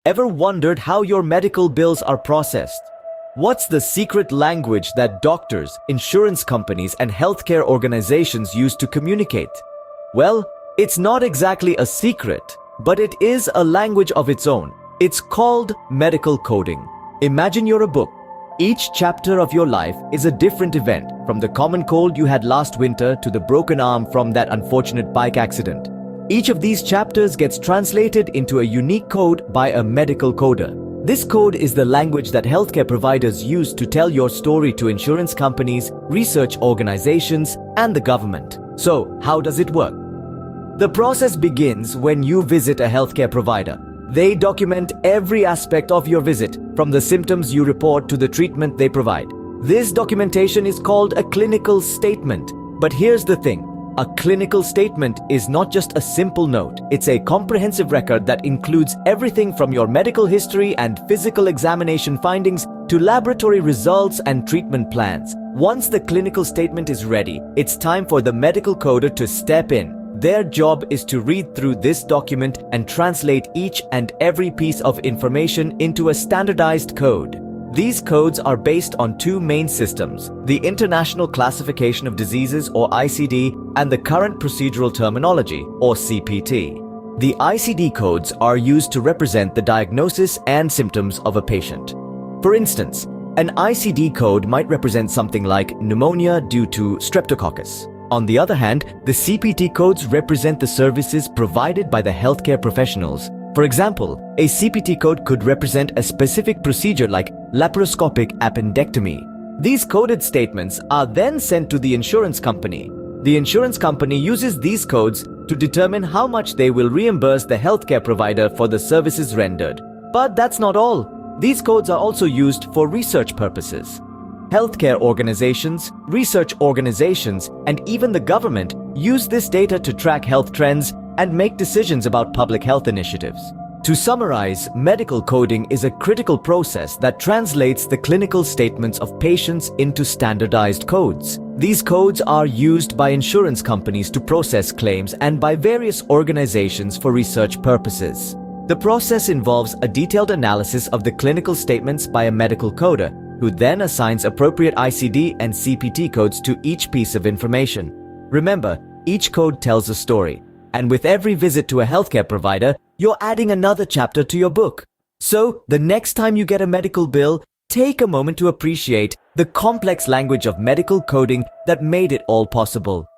Ever wondered how your medical bills are processed? What's the secret language that doctors, insurance companies, and healthcare organizations use to communicate? Well, it's not exactly a secret, but it is a language of its own. It's called medical coding. Imagine you're a book. Each chapter of your life is a different event, from the common cold you had last winter to the broken arm from that unfortunate bike accident. Each of these chapters gets translated into a unique code by a medical coder. This code is the language that healthcare providers use to tell your story to insurance companies, research organizations, and the government. So, how does it work? The process begins when you visit a healthcare provider. They document every aspect of your visit, from the symptoms you report to the treatment they provide. This documentation is called a clinical statement. But here's the thing. A clinical statement is not just a simple note. It's a comprehensive record that includes everything from your medical history and physical examination findings to laboratory results and treatment plans. Once the clinical statement is ready, it's time for the medical coder to step in. Their job is to read through this document and translate each and every piece of information into a standardized code. These codes are based on two main systems, the International Classification of Diseases or ICD and the Current Procedural Terminology or CPT. The ICD codes are used to represent the diagnosis and symptoms of a patient. For instance, an ICD code might represent something like pneumonia due to streptococcus. On the other hand, the CPT codes represent the services provided by the healthcare professionals. For example, a CPT code could represent a specific procedure like laparoscopic appendectomy. These coded statements are then sent to the insurance company. The insurance company uses these codes to determine how much they will reimburse the healthcare provider for the services rendered. But that's not all. These codes are also used for research purposes. Healthcare organizations, research organizations, and even the government use this data to track health trends and make decisions about public health initiatives. To summarize, medical coding is a critical process that translates the clinical statements of patients into standardized codes. These codes are used by insurance companies to process claims and by various organizations for research purposes. The process involves a detailed analysis of the clinical statements by a medical coder, who then assigns appropriate ICD and CPT codes to each piece of information. Remember, each code tells a story. And with every visit to a healthcare provider, you're adding another chapter to your book. So, the next time you get a medical bill, take a moment to appreciate the complex language of medical coding that made it all possible.